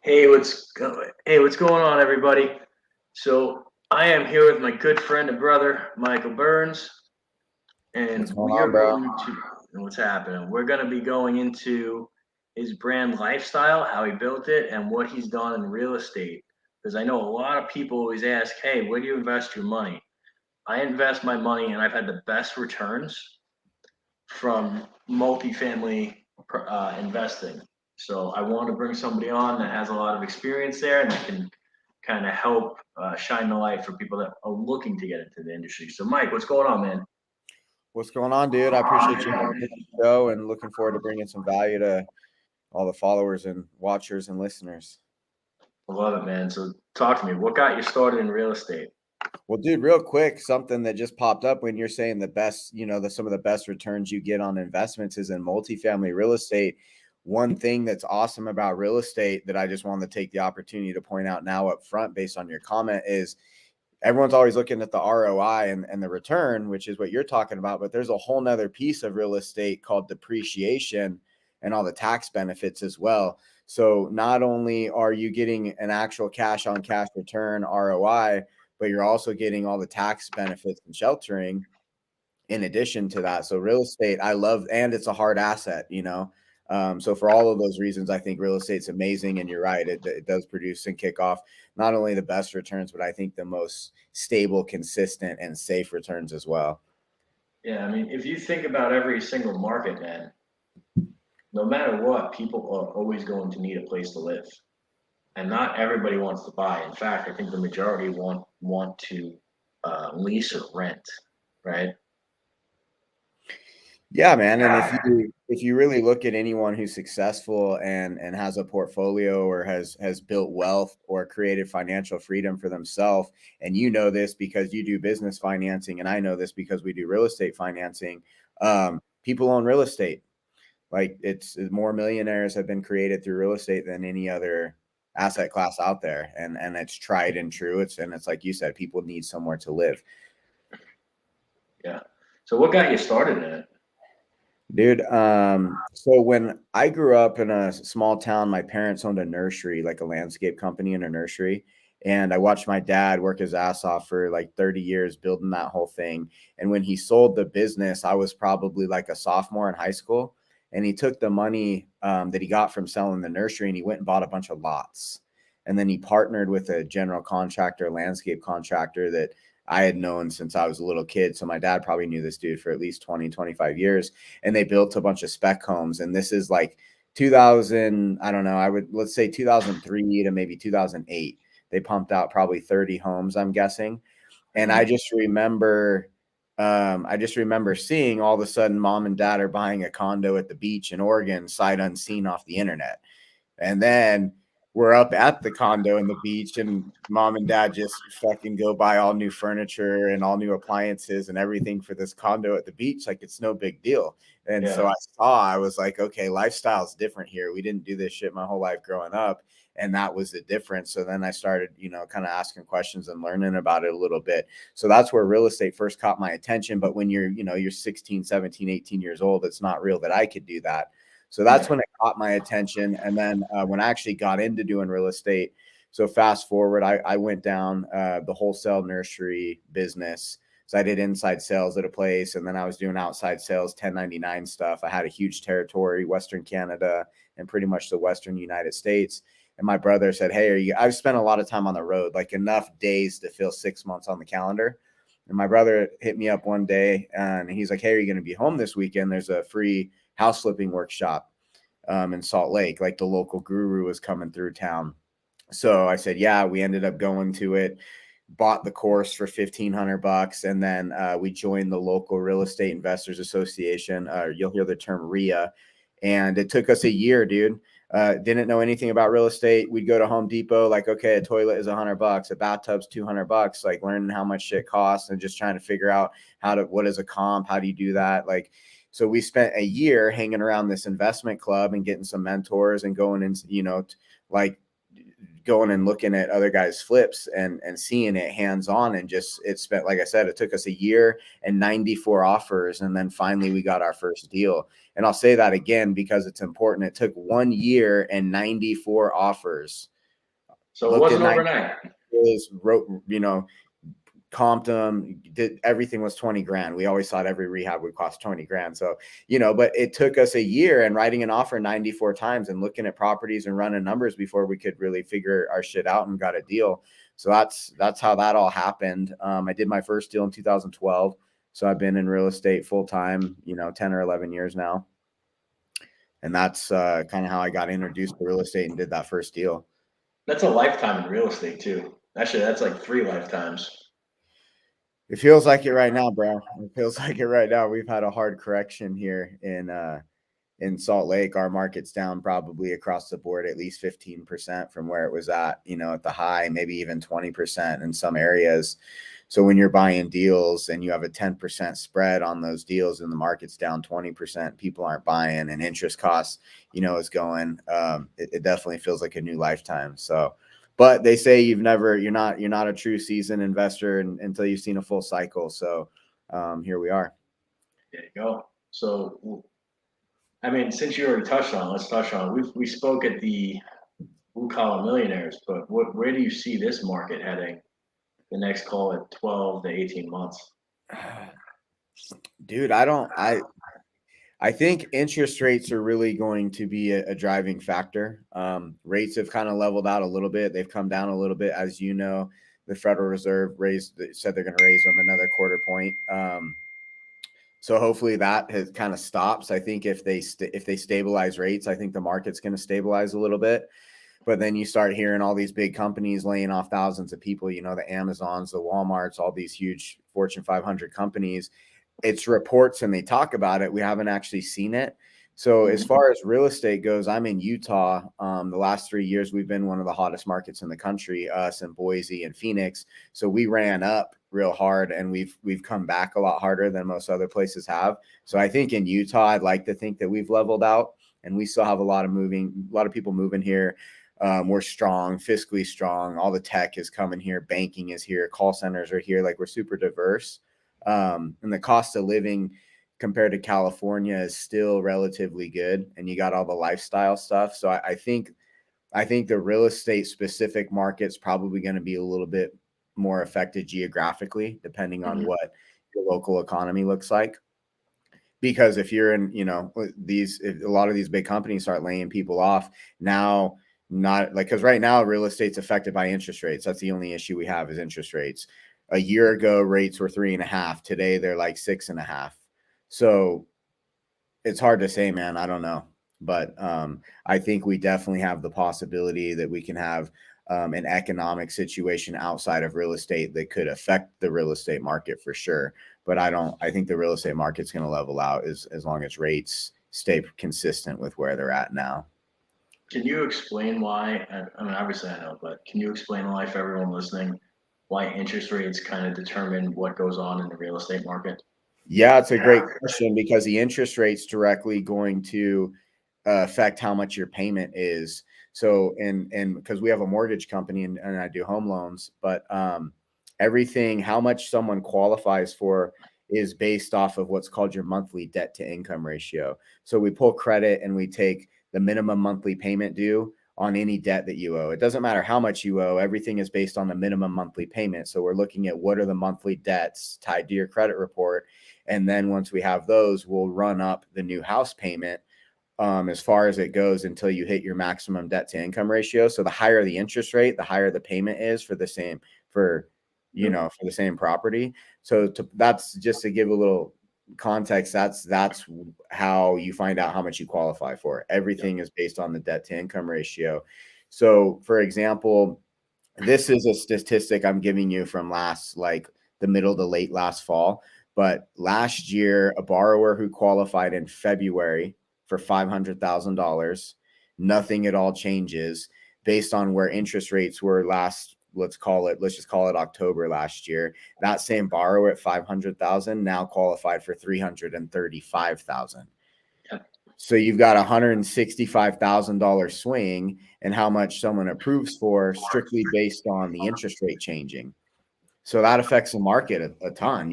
What's going on, everybody? So I am here with my good friend and brother, Michael Burns, What's and going we on, are bro? going to what's happening. We're going to be going into his brand lifestyle, how he built it, and what he's done in real estate. Because I know a lot of people always ask, "Hey, where do you invest your money?" I invest my money, and I've had the best returns from multifamily investing. So I want to bring somebody on that has a lot of experience there and that can kind of help shine the light for people that are looking to get into the industry. So, Mike, what's going on, man? What's going on, dude? I appreciate you having me on the show and looking forward to bringing some value to all the followers and watchers and listeners. I love it, man. So, talk to me. What got you started in real estate? Well, dude, real quick, something that just popped up when you're saying the best, some of the best returns you get on investments is in multifamily real estate. One thing that's awesome about real estate that I just wanted to take the opportunity to point out now up front based on your comment is everyone's always looking at the ROI and the return, which is what you're talking about. But there's a whole nother piece of real estate called depreciation and all the tax benefits as well. So not only are you getting an actual cash on cash return ROI, but you're also getting all the tax benefits and sheltering in addition to that. So real estate, I love, and it's a hard asset. So for all of those reasons, I think real estate's amazing. And you're right, it does produce and kick off not only the best returns, but I think the most stable, consistent, and safe returns as well. Yeah, I mean, if you think about every single market, man, no matter what, people are always going to need a place to live. And not everybody wants to buy. In fact, I think the majority want to lease or rent, right? Yeah, man. And if you really look at anyone who's successful and has a portfolio or has built wealth or created financial freedom for themselves, and you know this because you do business financing, and I know this because we do real estate financing. People own real estate. Like it's more millionaires have been created through real estate than any other asset class out there, and it's tried and true. It's like you said, people need somewhere to live. Yeah. So what got you started in it? Dude, so when I grew up in a small town, my parents owned a nursery, like a landscape company and a nursery. And I watched my dad work his ass off for like 30 years building that whole thing. And when he sold the business, I was probably like a sophomore in high school. And he took the money that he got from selling the nursery and he went and bought a bunch of lots. And then he partnered with a general contractor, landscape contractor that I had known since I was a little kid. So my dad probably knew this dude for at least 20, 25 years. And they built a bunch of spec homes. And this is like 2000, I don't know, let's say 2003 to maybe 2008. They pumped out probably 30 homes, I'm guessing. And Mhm. I just remember seeing all of a sudden mom and dad are buying a condo at the beach in Oregon, sight unseen off the internet. And then we're up at the condo and the beach, and mom and dad just fucking go buy all new furniture and all new appliances and everything for this condo at the beach. Like it's no big deal. And so Yeah. I was like, okay, lifestyle's different here. We didn't do this shit my whole life growing up. And that was the difference. So then I started, kind of asking questions and learning about it a little bit. So that's where real estate first caught my attention. But when you're 16, 17, 18 years old, it's not real that I could do that. So that's Yeah. when it caught my attention. And then when I actually got into doing real estate, so fast forward, I went down the wholesale nursery business. So I did inside sales at a place, and then I was doing outside sales, 1099 stuff. I had a huge territory, Western Canada, and pretty much the Western United States. And my brother said, "Hey, I've spent a lot of time on the road, like enough days to fill 6 months on the calendar." And my brother hit me up one day, and he's like, "Hey, are you going to be home this weekend? There's a free house flipping workshop in Salt Lake. Like the local guru was coming through town." So I said, yeah, we ended up going to it, bought the course for $1,500. And then we joined the local real estate investors association. You'll hear the term RIA. And it took us a year, dude. Didn't know anything about real estate. We'd go to Home Depot, like, okay, a toilet is $100, a bathtub's $200, like learning how much shit costs and just trying to figure out what is a comp, how do you do that? Like, so we spent a year hanging around this investment club and getting some mentors and going into, like going and looking at other guys' flips and seeing it hands on. And just, it spent, like I said, it took us a year and 94 offers. And then finally we got our first deal. And I'll say that again because it's important. It took 1 year and 94 offers So it looked at wasn't overnight. wrote, comped them, did everything was 20 grand. We always thought every rehab would cost 20 grand. So, but it took us a year and writing an offer 94 times and looking at properties and running numbers before we could really figure our shit out and got a deal. So that's how that all happened. I did my first deal in 2012. So I've been in real estate full time, 10 or 11 years now. And that's kind of how I got introduced to real estate and did that first deal. That's a lifetime in real estate too. Actually, that's like 3 lifetimes. It feels like it right now, bro. It feels like it right now. We've had a hard correction here in Salt Lake. Our market's down probably across the board at least 15% from where it was at, at the high, maybe even 20% in some areas. So when you're buying deals and you have a 10% spread on those deals and the market's down 20%, people aren't buying and interest costs, is going. It definitely feels like a new lifetime. So, but they say you're not a true seasoned investor until you've seen a full cycle. So here we are. There you go. So, I mean, since you already touched on, let's touch on. We spoke at the Blue Collar Millionaires, but where do you see this market heading? The next, call it 12 to 18 months. Dude, I think interest rates are really going to be a driving factor. Rates have kind of leveled out a little bit. They've come down a little bit. As you know, the Federal Reserve said they're going to raise them another quarter point. So hopefully that has kind of stops. I think if they stabilize rates, I think the market's going to stabilize a little bit. But then you start hearing all these big companies laying off thousands of people, the Amazons, the Walmarts, all these huge Fortune 500 companies. It's reports and they talk about it. We haven't actually seen it. So as far as real estate goes, I'm in Utah. The last 3 years, we've been one of the hottest markets in the country, us and Boise and Phoenix. So we ran up real hard and we've come back a lot harder than most other places have. So I think in Utah, I'd like to think that we've leveled out and we still have a lot of people moving here. We're strong, fiscally strong. All the tech is coming here. Banking is here. Call centers are here. Like we're super diverse. And the cost of living compared to California is still relatively good. And you got all the lifestyle stuff. So I think the real estate specific market's probably going to be a little bit more affected geographically, depending on what your local economy looks like. Because if you're in, if a lot of these big companies start laying people off now, not like, because right now real estate's affected by interest rates. That's the only issue we have is interest rates. A year ago, rates were 3.5. Today, they're like 6.5. So it's hard to say, man. I don't know. But I think we definitely have the possibility that we can have an economic situation outside of real estate that could affect the real estate market for sure. But I think the real estate market's going to level out as long as rates stay consistent with where they're at now. Can you explain why? I mean, obviously I know, but can you explain why, for everyone listening, why interest rates kind of determine what goes on in the real estate market? Yeah, it's a great question because the interest rate's directly going to affect how much your payment is. So, and because we have a mortgage company and I do home loans, but everything, how much someone qualifies for is based off of what's called your monthly debt to income ratio. So we pull credit and we take the minimum monthly payment due on any debt that you owe. It doesn't matter how much you owe. Everything is based on the minimum monthly payment. So we're looking at what are the monthly debts tied to your credit report. And then once we have those, we'll run up the new house payment as far as it goes until you hit your maximum debt to income ratio. So the higher the interest rate, the higher the payment is for the same property. So that's just to give a little context. That's how you find out how much you qualify for. Everything is based on the debt to income ratio. So for example, this is a statistic I'm giving you from the middle to late last fall. But last year, a borrower who qualified in February for $500,000, nothing at all changes based on where interest rates were let's just call it October last year. That same borrower at $500,000 now qualified for $335,000. So you've got $165,000 swing in how much someone approves for strictly based on the interest rate changing. So that affects the market a ton,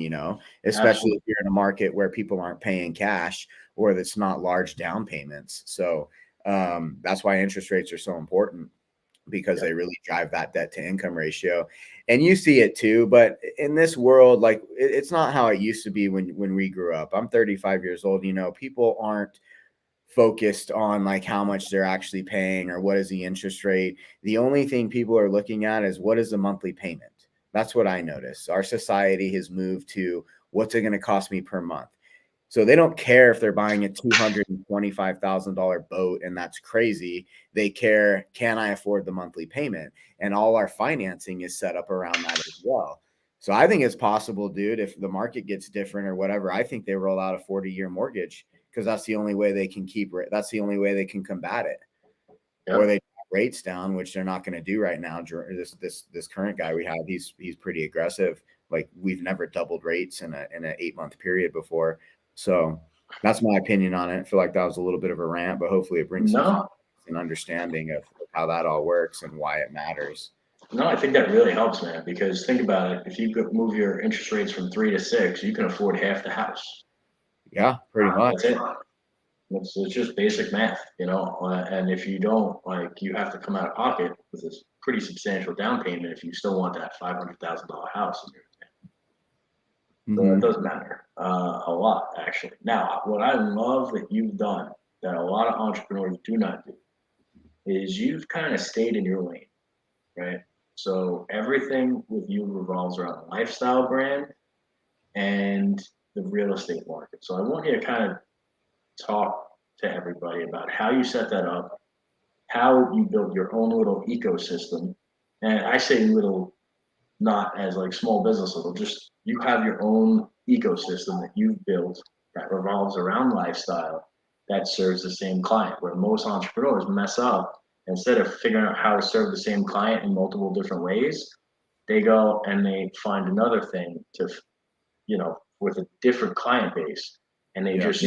especially if you're in a market where people aren't paying cash or that's not large down payments. So that's why interest rates are so important. because they really drive that debt to income ratio. And you see it too, but in this world, like it's not how it used to be when we grew up. I'm 35 years old. People aren't focused on like how much they're actually paying or what is the interest rate. The only thing people are looking at is what is the monthly payment. That's what I notice. Our society has moved to what's it going to cost me per month. So they don't care if they're buying a $225,000 boat and that's crazy. They care, can I afford the monthly payment? And all our financing is set up around that as well. So I think it's possible, dude, if the market gets different or whatever, I think they roll out a 40-year mortgage because that's the only way they can that's the only way they can combat it. Yep. Or they rates down, which they're not going to do right now. This current guy we have, he's pretty aggressive. Like we've never doubled rates in an 8-month period before. So that's my opinion on it. I feel like that was a little bit of a rant, but hopefully it brings an understanding of how that all works and why it matters. No, I think that really helps, man, because think about it. If you could move your interest rates from 3 to 6, you can afford half the house. Yeah, pretty much. That's it. It's just basic math, and if you don't, like, you have to come out of pocket with this pretty substantial down payment if you still want that $500,000 house. So it does matter a lot, actually. Now, what I love that you've done that a lot of entrepreneurs do not do is you've kind of stayed in your lane, right? So everything with you revolves around the lifestyle brand and the real estate market. So I want you to kind of talk to everybody about how you set that up, how you build your own little ecosystem. And I say little, not as like small business little, just you have your own ecosystem that you've built that revolves around lifestyle that serves the same client, where most entrepreneurs mess up. Instead of figuring out how to serve the same client in multiple different ways, they go and they find another thing to, with a different client base, and they just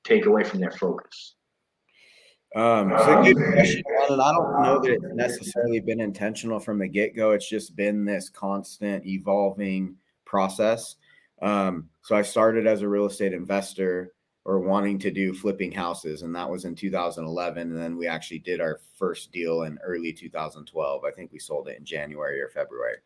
take away from their focus. So good question, and I don't know that it's necessarily been intentional from the get-go. It's just been this constant evolving process. So I started as a real estate investor or wanting to do flipping houses, and that was in 2011. And then we actually did our first deal in early 2012. I think we sold it in January or February.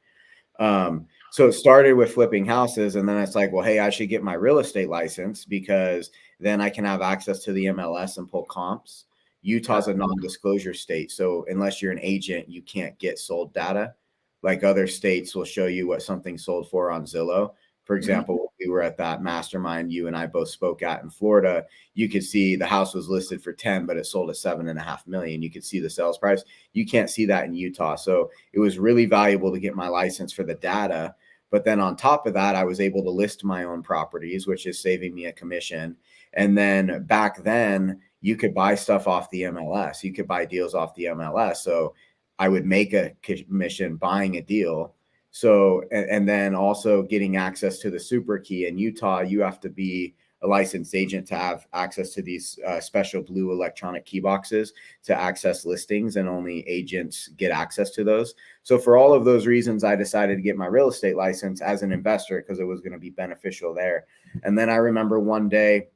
So it started with flipping houses, and then it's like, well, hey, I should get my real estate license because then I can have access to the MLS and pull comps. Utah's a non-disclosure state. So unless you're an agent, you can't get sold data. Like other states will show you what something sold for on Zillow. For example, we were at that mastermind you and I both spoke at in Florida. You could see the house was listed for 10, but it sold at 7.5 million. You could see the sales price. You can't see that in Utah. So it was really valuable to get my license for the data. But then on top of that, I was able to list my own properties, which is saving me a commission. And then back then, you could buy stuff off the MLS. You could buy deals off the MLS. So I would make a commission buying a deal. So, and then also getting access to the super key. In Utah, you have to be a licensed agent to have access to these special blue electronic key boxes to access listings, and only agents get access to those. So for all of those reasons, I decided to get my real estate license as an investor because it was going to be beneficial there. And then I remember one day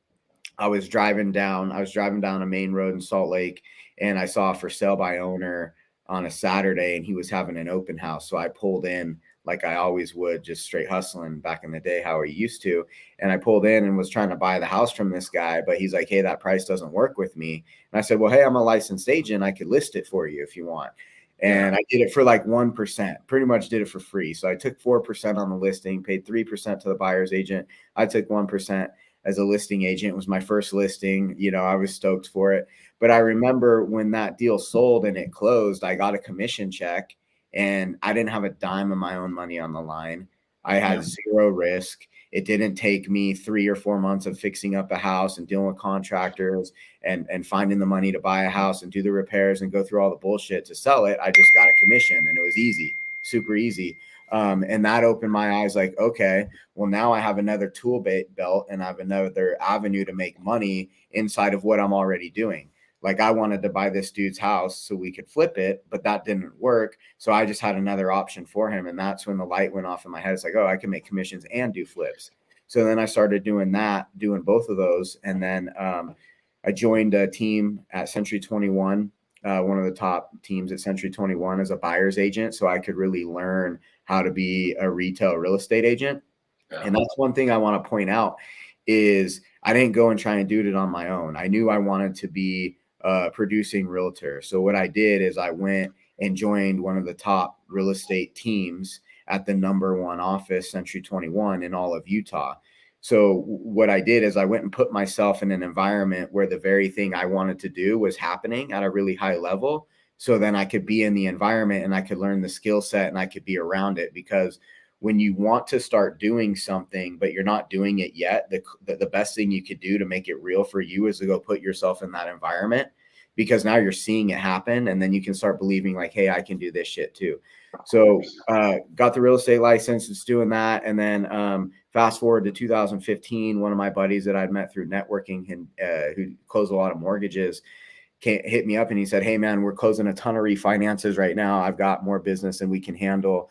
I was driving down a main road in Salt Lake, and I saw for sale by owner on a Saturday, and he was having an open house. So I pulled in like I always would, just straight hustling back in the day, how I used to. And I pulled in and was trying to buy the house from this guy, but he's like, hey, that price doesn't work with me. And I said, well, hey, I'm a licensed agent. I could list it for you if you want. And I did it for like 1%, pretty much did it for free. So I took 4% on the listing, paid 3% to the buyer's agent. I took 1% as a listing agent. It was my first listing. I was stoked for it. But I remember when that deal sold and it closed, I got a commission check and I didn't have a dime of my own money on the line. I had zero risk. It didn't take me 3 or 4 months of fixing up a house and dealing with contractors and finding the money to buy a house and do the repairs and go through all the bullshit to sell it. I just got a commission and it was easy, super easy. And that opened my eyes like, okay, well, now I have another tool belt and I have another avenue to make money inside of what I'm already doing. Like I wanted to buy this dude's house so we could flip it, but that didn't work. So I just had another option for him. And that's when the light went off in my head. It's like, oh, I can make commissions and do flips. So then I started doing both of those. And then I joined a team at Century 21 one of the top teams at Century 21 as a buyer's agent. So I could really learn how to be a retail real estate agent. Yeah. And that's one thing I want to point out is I didn't go and try and do it on my own. I knew I wanted to be a producing realtor. So what I did is I went and joined one of the top real estate teams at the #1 office, Century 21, in all of Utah. So what I did is I went and put myself in an environment where the very thing I wanted to do was happening at a really high level. So then I could be in the environment and I could learn the skill set and I could be around it. Because when you want to start doing something, but you're not doing it yet, the best thing you could do to make it real for you is to go put yourself in that environment, because now you're seeing it happen. And then you can start believing like, hey, I can do this shit too. So got the real estate license, it's doing that. And then fast forward to 2015, one of my buddies that I'd met through networking and who closed a lot of mortgages hit me up and he said, hey man, we're closing a ton of refinances right now. I've got more business than we can handle.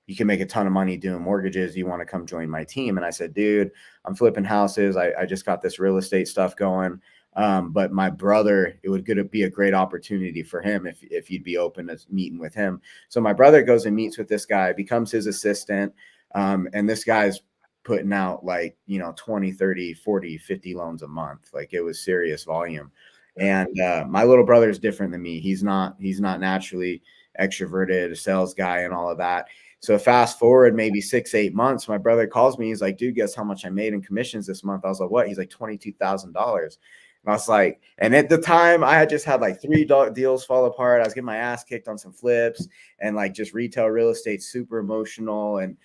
You can make a ton of money doing mortgages. You want to come join my team? And I said, dude, I'm flipping houses. I just got this real estate stuff going. But my brother, it would be a great opportunity for him if you'd be open to meeting with him. So my brother goes and meets with this guy, becomes his assistant. And this guy's putting out like, 20, 30, 40, 50 loans a month. Like it was serious volume. And my little brother is different than me. He's not naturally extroverted, a sales guy and all of that. So fast forward maybe 6-8 months, my brother calls me. He's like, dude, guess how much I made in commissions this month? I was like, what? He's like, $22,000. And I was like, and at the time I had just had like 3 deals fall apart. I was getting my ass kicked on some flips and like just retail real estate, super emotional. And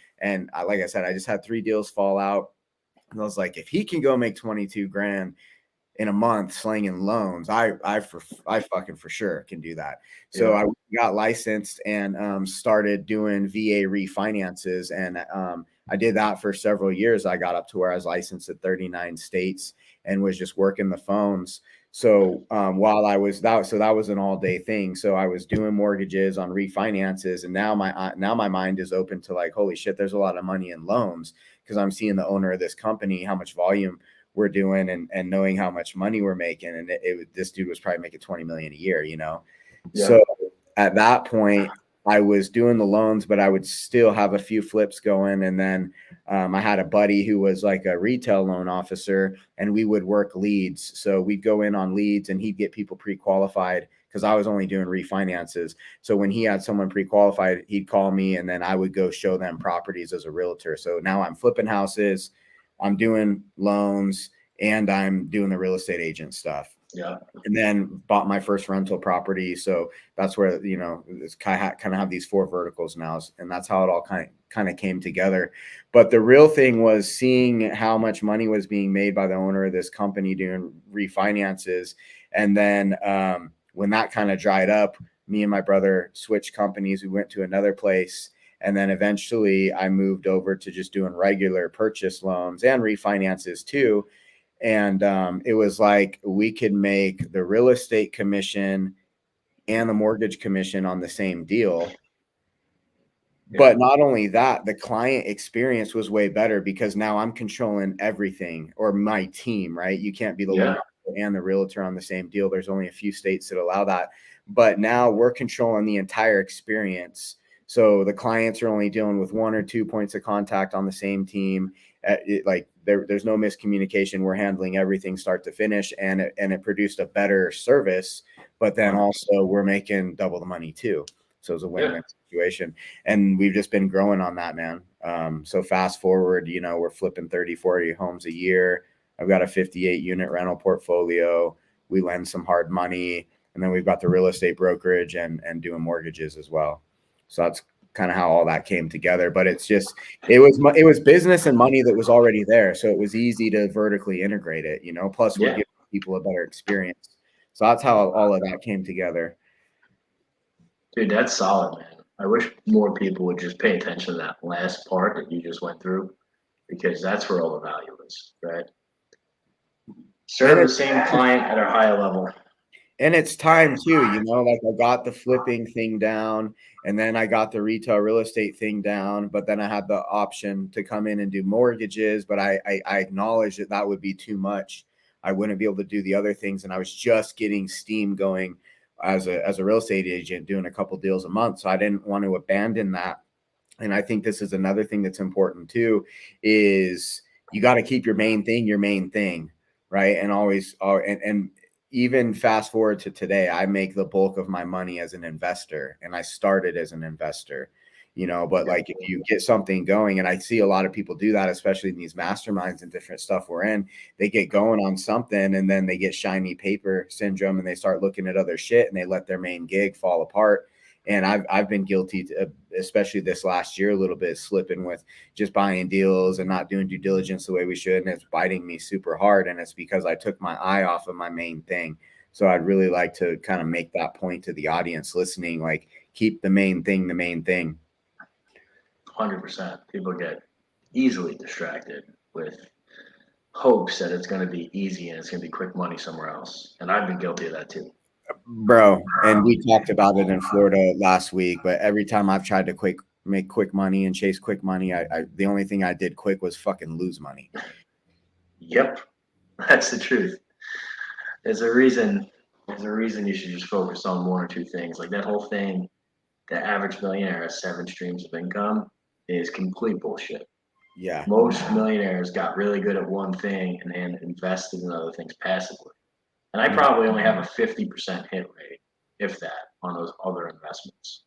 like I said, I just had 3 deals fall out. And I was like, if he can go make 22 grand in a month slinging loans, I fucking for sure can do that. So I got licensed and started doing VA refinances. And I did that for several years. I got up to where I was licensed at 39 states and was just working the phones. So while I was that was an all day thing. So I was doing mortgages on refinances. And now my mind is open to like, holy shit, there's a lot of money in loans, because I'm seeing the owner of this company, how much volume we're doing and knowing how much money we're making. And this dude was probably making 20 million a year, Yeah. So at that point I was doing the loans, but I would still have a few flips going. And then I had a buddy who was like a retail loan officer, and we would work leads. So we'd go in on leads and he'd get people pre-qualified, because I was only doing refinances. So when he had someone pre-qualified, he'd call me and then I would go show them properties as a realtor. So now I'm flipping houses, I'm doing loans, and I'm doing the real estate agent stuff. Yeah. And then bought my first rental property. So that's where, it's kind of have these 4 verticals now. And that's how it all kind of came together. But the real thing was seeing how much money was being made by the owner of this company doing refinances. And then when that kind of dried up, me and my brother switched companies. We went to another place. And then eventually I moved over to just doing regular purchase loans and refinances too. And it was like we could make the real estate commission and the mortgage commission on the same deal. But not only that, the client experience was way better, because now I'm controlling everything, or my team, right? You can't be the loan and the realtor on the same deal. There's only a few states that allow that. But now we're controlling the entire experience. So the clients are only dealing with 1 or 2 points of contact on the same team. There's no miscommunication. We're handling everything start to finish, and it produced a better service. But then also we're making double the money too. So it's a win-win situation. And we've just been growing on that, man. So fast forward, we're flipping 30, 40 homes a year. I've got a 58 unit rental portfolio. We lend some hard money, and then we've got the real estate brokerage and doing mortgages as well. So that's kind of how all that came together. But it's just, it was business and money that was already there. So it was easy to vertically integrate it, plus we're giving people a better experience. So that's how all of that came together. Dude, that's solid, man. I wish more people would just pay attention to that last part that you just went through, because that's where all the value is, right? Serve the same client at a higher level. And it's time too, like I got the flipping thing down, and then I got the retail real estate thing down, but then I had the option to come in and do mortgages, but I acknowledged that would be too much. I wouldn't be able to do the other things. And I was just getting steam going as a real estate agent doing a couple deals a month. So I didn't want to abandon that. And I think this is another thing that's important too, is you got to keep your main thing, right? And always, and even fast forward to today, I make the bulk of my money as an investor, and I started as an investor, but like if you get something going, and I see a lot of people do that, especially in these masterminds and different stuff we're in, they get going on something and then they get shiny paper syndrome and they start looking at other shit and they let their main gig fall apart. And I've been guilty to, especially this last year, a little bit slipping with just buying deals and not doing due diligence the way we should. And it's biting me super hard. And it's because I took my eye off of my main thing. So I'd really like to kind of make that point to the audience listening, like keep the main thing, the main thing. 100%. People get easily distracted with hopes that it's going to be easy and it's going to be quick money somewhere else. And I've been guilty of that too. Bro, and we talked about it in Florida last week, but every time I've tried to make quick money and chase quick money, I the only thing I did quick was fucking lose money. Yep. That's the truth. There's a reason you should just focus on one or two things. Like that whole thing, the average millionaire has 7 streams of income is complete bullshit. Yeah. Most millionaires got really good at one thing and then invested in other things passively. And I probably only have a 50% hit rate, if that, on those other investments.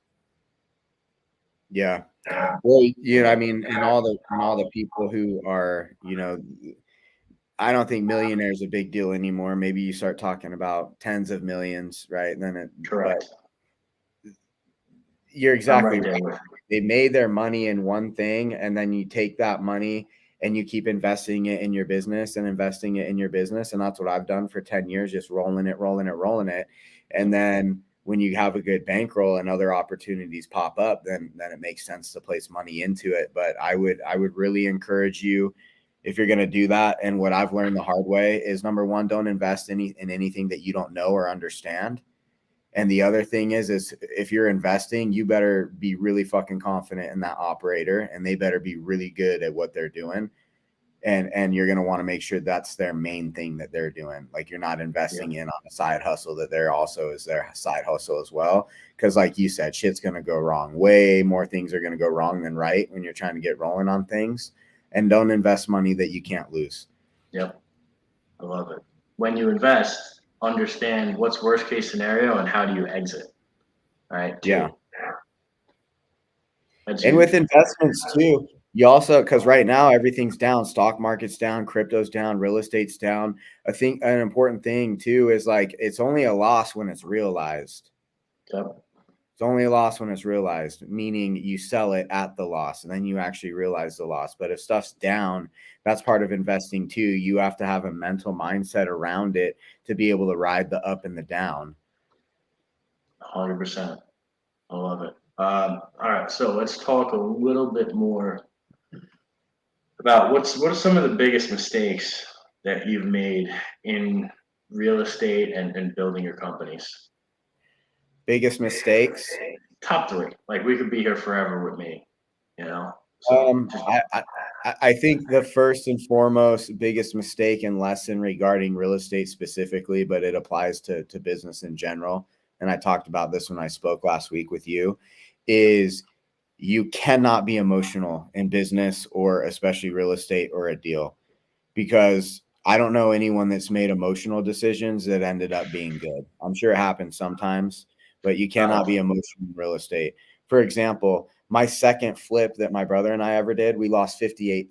Yeah. Well, I mean, and all the people who are, I don't think millionaire is a big deal anymore. Maybe you start talking about tens of millions, right? And then correct. You're exactly right. They made their money in one thing, and then you take that money and you keep investing it in your business and investing it in your business. And that's what I've done for 10 years, just rolling it. And then when you have a good bankroll and other opportunities pop up, then it makes sense to place money into it. But I would really encourage you, if you're going to do that. And what I've learned the hard way is, number one, don't invest in anything that you don't know or understand. And the other thing is if you're investing, you better be really fucking confident in that operator, and they better be really good at what they're doing. And you're going to want to make sure that's their main thing that they're doing. Like you're not investing in on a side hustle that they're also is their side hustle as well. Because like you said, shit's going to go wrong. Way more things are going to go wrong than right when you're trying to get rolling on things. And don't invest money that you can't lose. Yep. I love it. When you invest, understand what's worst case scenario and how do you exit. All right. Yeah. And with investments too, you also, because right now everything's down, stock market's down, crypto's down, real estate's down. I think an important thing too is like it's only a loss when it's realized. Yep. It's only a loss when it's realized, meaning you sell it at the loss and then you actually realize the loss. But if stuff's down, that's part of investing too. You have to have a mental mindset around it to be able to ride the up and the down. 100%. I love it. All right. So let's talk a little bit more about what are some of the biggest mistakes that you've made in real estate and building your companies. Biggest mistakes? Top 3. Like we could be here forever with me, So I think the first and foremost biggest mistake and lesson regarding real estate specifically, but it applies to business in general, and I talked about this when I spoke last week with you, is you cannot be emotional in business or especially real estate or a deal, because I don't know anyone that's made emotional decisions that ended up being good. I'm sure it happens sometimes, but you cannot be emotional in real estate. For example, my second flip that my brother and I ever did, we lost 58.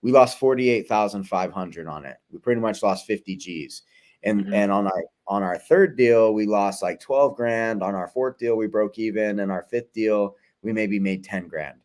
We lost 48,500 on it. We pretty much lost 50 G's. And on our third deal, we lost like 12 grand. On our fourth deal, we broke even. And our fifth deal, we maybe made 10 grand.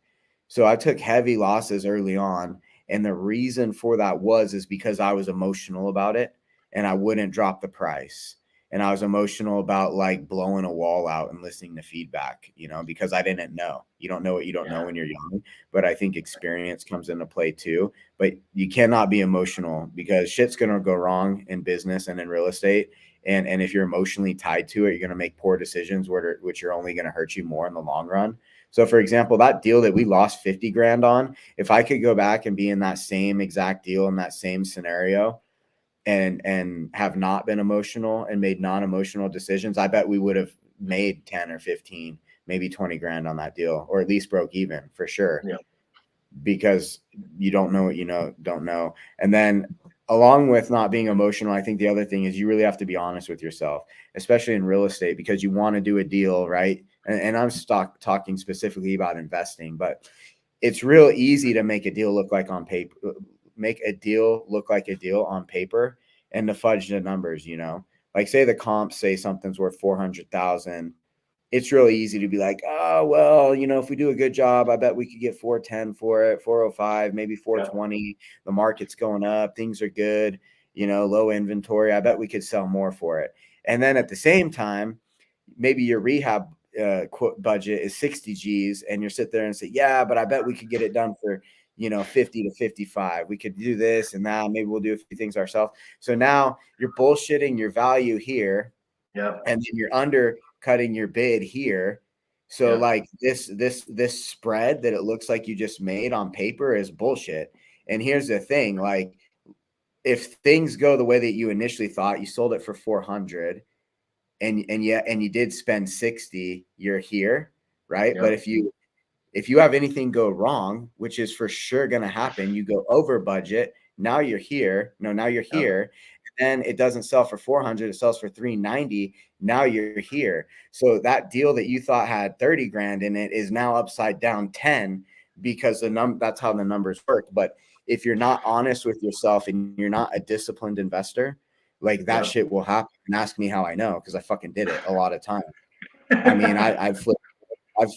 So I took heavy losses early on. And the reason for that is because I was emotional about it and I wouldn't drop the price. And I was emotional about like blowing a wall out and listening to feedback, because I didn't know. You don't know what you don't know when you're young. But I think experience comes into play too. But you cannot be emotional, because shit's going to go wrong in business and in real estate. And if you're emotionally tied to it, you're going to make poor decisions, which are only going to hurt you more in the long run. So for example, that deal that we lost 50 grand on, if I could go back and be in that same exact deal in that same scenario, and have not been emotional and made non-emotional decisions, I bet we would have made 10 or 15, maybe 20 grand on that deal, or at least broke even for sure. Yeah. Because you don't know what you don't know. And then along with not being emotional, I think the other thing is you really have to be honest with yourself, especially in real estate, because you want to do a deal, right? And I'm talking specifically about investing, but it's real easy to make a deal look like on paper, make a deal look like a deal on paper, and to fudge the numbers, like say the comps say something's worth 400,000. It's really easy to be like, oh, well, if we do a good job, I bet we could get 410 for it, 405, maybe 420. The market's going up. Things are good, low inventory. I bet we could sell more for it. And then at the same time, maybe your rehab budget is 60 G's and you're sit there and say, yeah, but I bet we could get it done for, 50 to 55. We could do this and that. Maybe we'll do a few things ourselves. So now you're bullshitting your value here. Yeah. And then you're undercutting your bid here. So like this spread that it looks like you just made on paper is bullshit. And here's the thing, like if things go the way that you initially thought, you sold it for 400 and you did spend 60, you're here, right? But if you have anything go wrong, which is for sure going to happen, you go over budget, now you're here. Now you're here. And it doesn't sell for 400, it sells for 390. Now you're here. So that deal that you thought had 30 grand in it is now upside down 10 because that's how the numbers work. But if you're not honest with yourself and you're not a disciplined investor, like that shit will happen. And ask me how I know, because I fucking did it a lot of times. I mean, I've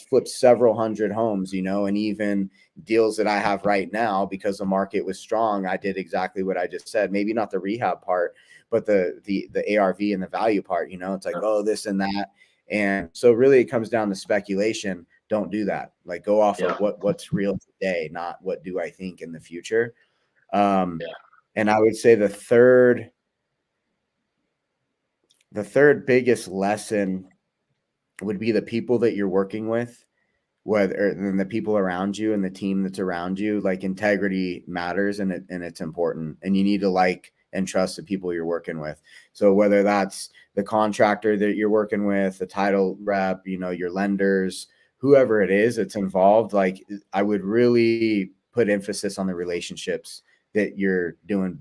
flipped several hundred homes, and even deals that I have right now, because the market was strong, I did exactly what I just said. Maybe not the rehab part, but the ARV and the value part, it's like, oh, this and that. And so really it comes down to speculation. Don't do that. Like go off of what's real today, not what do I think in the future. And I would say the third biggest lesson would be the people that you're working with, and the people around you and the team that's around you. Like integrity matters, and it's important, and you need to like and trust the people you're working with. So whether that's the contractor that you're working with, the title rep, your lenders, whoever it is that's involved, like I would really put emphasis on the relationships that you're doing,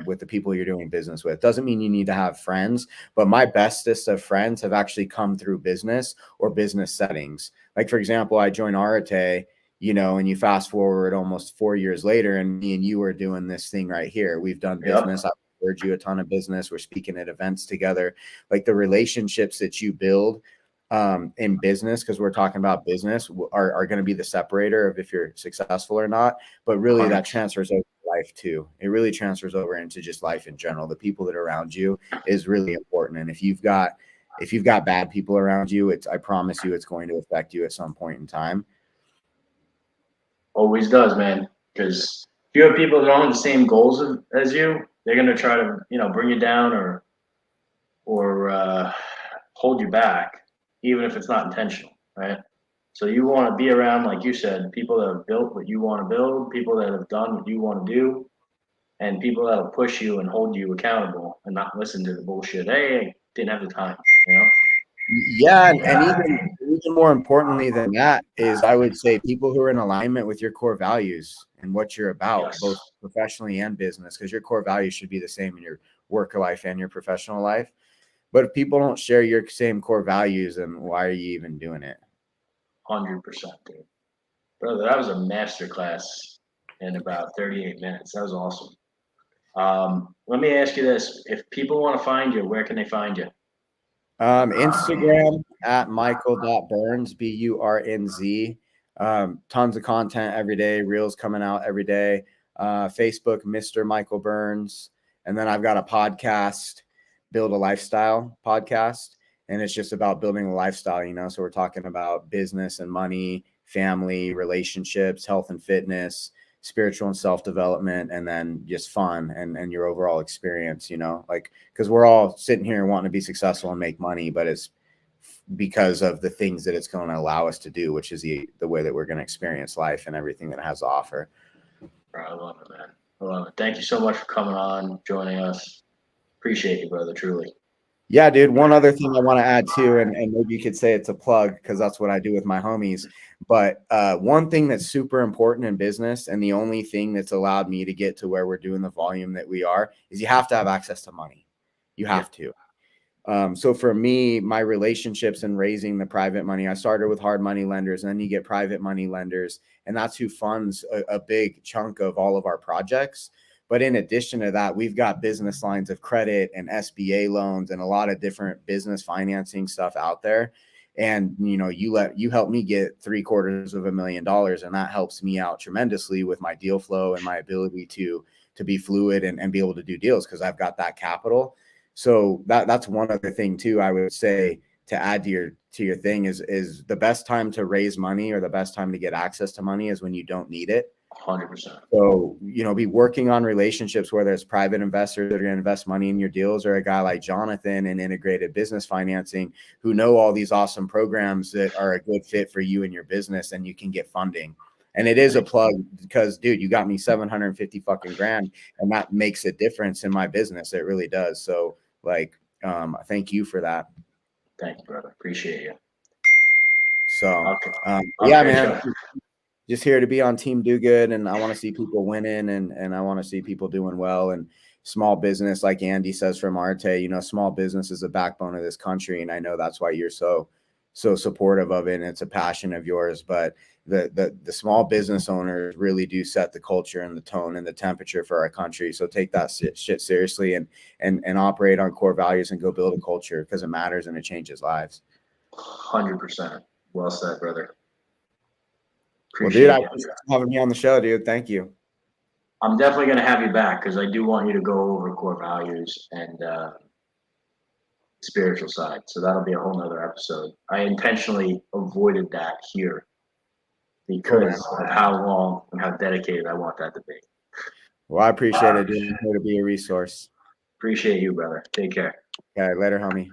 with the people you're doing business with. Doesn't mean you need to have friends, but my bestest of friends have actually come through business or business settings. Like, for example, I joined Arete, and you fast forward almost 4 years later, and me and you are doing this thing right here. We've done business. I've referred you a ton of business. We're speaking at events together. Like the relationships that you build in business, because we're talking about business, are going to be the separator of if you're successful or not. But really that transfers over life too. It really transfers over into just life in general. The people that are around you is really important. And if you've got bad people around you, I promise you it's going to affect you at some point in time. Always does, man. Because if you have people that don't have the same goals as you, they're going to try to, bring you down or hold you back, even if it's not intentional, right? So you want to be around, like you said, people that have built what you want to build, people that have done what you want to do, and people that will push you and hold you accountable and not listen to the bullshit. Hey, I didn't have the time, Yeah, and even more importantly than that is, I would say, people who are in alignment with your core values and what you're about, both professionally and business, because your core values should be the same in your work life and your professional life. But if people don't share your same core values, then why are you even doing it? 100%, dude. Brother, that was a masterclass in about 38 minutes. That was awesome. Let me ask you this. If people want to find you, where can they find you? Instagram at michael.burns, BURNZ. Tons of content every day, reels coming out every day. Facebook, Mr. Michael Burns. And then I've got a podcast, Build a Lifestyle podcast. And it's just about building a lifestyle, so we're talking about business and money, family, relationships, health and fitness, spiritual and self-development, and then just fun and your overall experience, like, because we're all sitting here wanting to be successful and make money, but it's because of the things that it's going to allow us to do, which is the way that we're going to experience life and everything that it has to offer. I love it, man. I Well, thank you so much for coming on, joining us. Appreciate you, brother, truly. Yeah, dude. One other thing I want to add too, and maybe you could say it's a plug because that's what I do with my homies. But one thing that's super important in business, and the only thing that's allowed me to get to where we're doing the volume that we are, is you have to have access to money. You have to. So for me, my relationships and raising the private money, I started with hard money lenders, and then you get private money lenders, and that's who funds a big chunk of all of our projects. But in addition to that, we've got business lines of credit and SBA loans and a lot of different business financing stuff out there. And, you know, you help me get $750,000, and that helps me out tremendously with my deal flow and my ability to be fluid and be able to do deals because I've got that capital. So that's one other thing too, I would say, to add to your thing is the best time to raise money or the best time to get access to money is when you don't need it. 100%. So, you know, be working on relationships, whether it's private investors that are going to invest money in your deals or a guy like Jonathan in integrated business financing who know all these awesome programs that are a good fit for you and your business, and you can get funding. And it is a plug because, dude, you got me 750 fucking grand, and that makes a difference in my business. It really does. So, like, thank you for that. Thank you, brother. Appreciate you. So, Okay. yeah, man. Just here to be on Team Do Good, and I want to see people winning, and I want to see people doing well. And small business, like Andy says from Arte, you know, small business is the backbone of this country, and I know that's why you're so supportive of it, and it's a passion of yours. But the small business owners really do set the culture and the tone and the temperature for our country. So take that shit seriously and operate on core values and go build a culture because it matters and it changes lives. 100%. Well said, brother. Well, dude, I appreciate you having me on the show, dude. Thank you. I'm definitely going to have you back because I do want you to go over core values and spiritual side. So that'll be a whole nother episode. I intentionally avoided that here because of how long and how dedicated I want that to be. Well, I appreciate it, dude. I'm here to be a resource. Appreciate you, brother. Take care. Okay, later, homie.